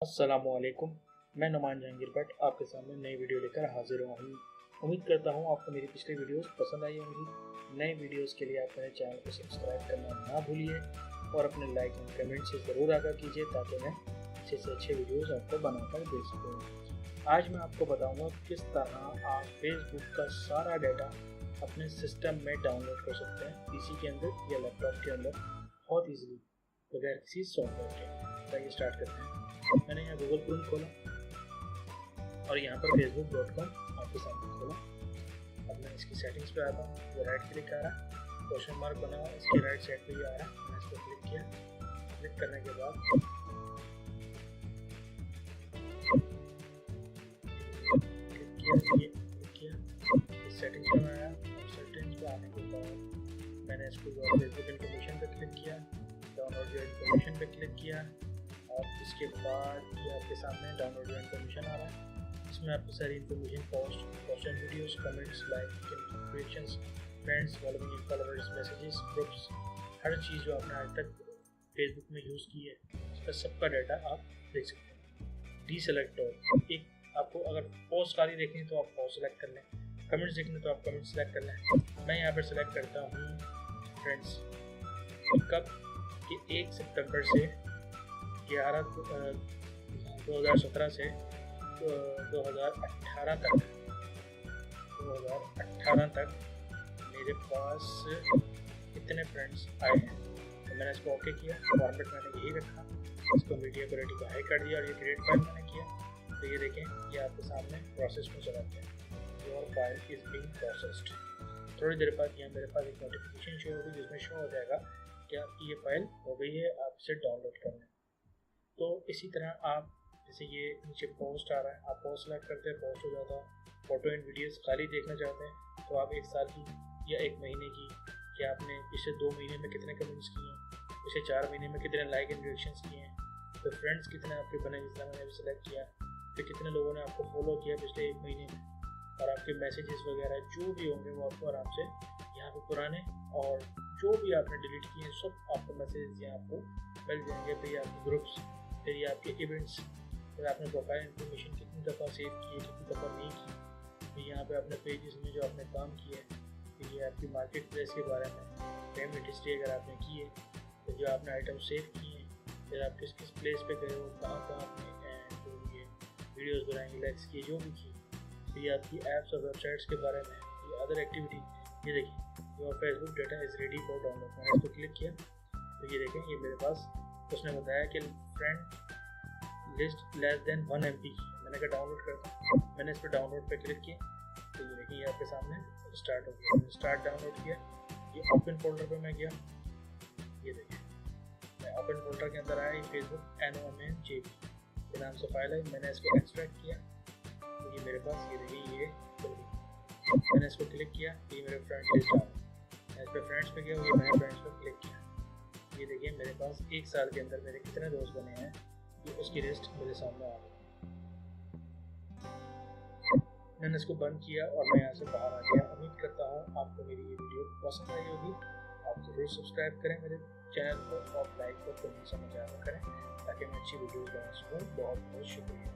अस्सलामुअलैकुम। मैं नुमान जहांगीर भट्ट आपके सामने नई वीडियो लेकर हाजिर हुआ हूँ। उम्मीद करता हूँ आपको मेरी पिछली वीडियोस पसंद आई होंगी। नए वीडियोस के लिए आप मेरे चैनल को सब्सक्राइब करना ना भूलिए और अपने लाइक एंड कमेंट से ज़रूर आगाह कीजिए ताकि मैं अच्छे से अच्छे वीडियोस आपको बनाकर दे सकूँ। आज मैं आपको बताऊँगा किस तरह आप फेसबुक का सारा डाटा अपने सिस्टम में डाउनलोड कर सकते हैं, पीसी के अंदर या लैपटॉप के अंदर बहुत ईजिली बगैर किसी सॉफ्टवेयर के। चलिए स्टार्ट करते हैं। मैंने यहाँ गूगल क्रोम खोला और यहाँ पर facebook.com आपके सामने खोला। अब मैं इसकी सेटिंग्स पे आता हूँ। वो राइट क्लिक आ रहा है, क्वेश्चन मार्क बना हुआ, इसके राइट साइड पे ही आ रहा है। मैंने इस पर क्लिक किया। क्लिक करने के बाद क्लिक किया इस सेटिंग्स पे मैं आया। सेटिंग्स पे आने के बाद मैंने इसको फेसबुक इन्फॉर्मेशन पे क्लिक किया, डाउनलोड योर इन्फॉर्मेशन पे क्लिक किया और इसके बाद ये आपके सामने डाउनलोड योर इन्फॉर्मेशन आ रहा है। इसमें आपको सारी information, post, question, videos, comments, like, creations, friends, following, followers, messages, groups, हर चीज़ जो आपने आज तक फेसबुक में यूज़ की है उसका सबका डाटा आप देख सकते हैं। डीसेलेक्ट ऑल, एक आपको अगर पोस्ट खाली देखनी है तो आप पोस्ट सेलेक्ट कर लें, कमेंट्स देखने तो आप कमेंट सेलेक्ट कर लें। मैं यहाँ पर सेलेक्ट करता हूँ फ्रेंड्स। कब कि 1 सितंबर से 2017 से 2018 तक मेरे पास कितने फ्रेंड्स आए हैं। तो मैंने इसको ओके किया, फॉर्मेट मैंने यही रखा, इसको मीडिया क्वालिटी को हाई कर दिया और ये क्रिएट फाइल मैंने किया। तो ये देखें, ये आपके सामने प्रोसेस में चला गया। Your file is being processed. थोड़ी देर बाद यहाँ मेरे पास एक नोटिफिकेशन शो होगी जिसमें शो हो जाएगा कि आपकी ये फाइल हो गई है, आप इसे डाउनलोड कर लें। तो इसी तरह आप जैसे ये नीचे पोस्ट आ रहा है, आप पोस्ट सेलेक्ट करते हैं, पोस्ट हो जाता है। फोटो एंड वीडियोस खाली देखना चाहते हैं तो आप 1 साल की या 1 महीने की, कि आपने पिछले 2 महीने में कितने कमेंट्स किए हैं, पिछले 4 महीने में कितने लाइक एंड रिएक्शंस किए हैं, तो फ्रेंड्स कितने आपके बने जितना मैंने अभी सेलेक्ट किया, फिर कितने लोगों ने आपको फॉलो किया पिछले 1 महीने में, और आपके मैसेजेस वगैरह जो भी होंगे वो आपको आराम से यहाँ पे पुराने और जो भी आपने डिलीट किए हैं सब आपको मैसेजेस यहाँ आपको मिल जाएंगे। फिर आपके ग्रुप्स, फिर ये आपके इवेंट्स, फिर आपने प्रोफाइल इन्फॉर्मेशन कितनी दफ़ा सेव की है, कितनी दफ़ा नहीं की, फिर यहाँ पे अपने पेजेस में जो आपने काम किया है, फिर ये आपकी मार्केट प्लेस के बारे में, पेमेंट हिस्ट्री अगर आपने की है, फिर जो आपने आइटम सेव किए हैं, फिर आप किस किस प्लेस पे गए हो, कहाँ कहाँ आपने जो ये वीडियोज़ बनाएंगे, लाइक्स किए, जो भी की, फिर ये आपकी ऐप्स और वेबसाइट्स के बारे में, ये अदर एक्टिविटी। ये देखिए, your Facebook data is ready for download. मैंने इसको क्लिक किया तो ये देखें, ये मेरे पास उसने बताया कि friend list less than 1 MB। मैंने कहा डाउनलोड करता हूँ। मैंने इस पर डाउनलोड पे क्लिक किया तो ये देखिए, ये आपके सामने स्टार्ट हो गया। मैंने स्टार्ट डाउनलोड किया, ये ओपन फोल्डर पे मैं गया। ये देखिए, मैं ओपन फोल्डर के अंदर आया, फेसबुक NOMNJP के नाम से फाइल है। मैंने इसको एक्सट्रैक्ट किया तो ये मेरे पास, ये देखिए, ये खुल गई। मैंने इसको क्लिक किया, ये मेरे फ्रेंड्स लिस्ट आ रहा है। मैं इस पर फ्रेंड्स पे गया, ये मैंने फ्रेंड्स पर क्लिक किया। ये देखिए, मेरे पास 1 साल के अंदर मेरे कितने दोस्त बने हैं, ये उसकी लिस्ट मेरे सामने आ गई। मैंने इसको बंद किया और मैं यहाँ से बाहर आ गया। उम्मीद करता हूँ आपको मेरी ये वीडियो पसंद आई होगी। आप ज़रूर सब्सक्राइब करें मेरे चैनल को और लाइक और कमेंट समझ आया करें ताकि मैं अच्छी वीडियोज़ बना सकूँ। बहुत बहुत शुक्रिया।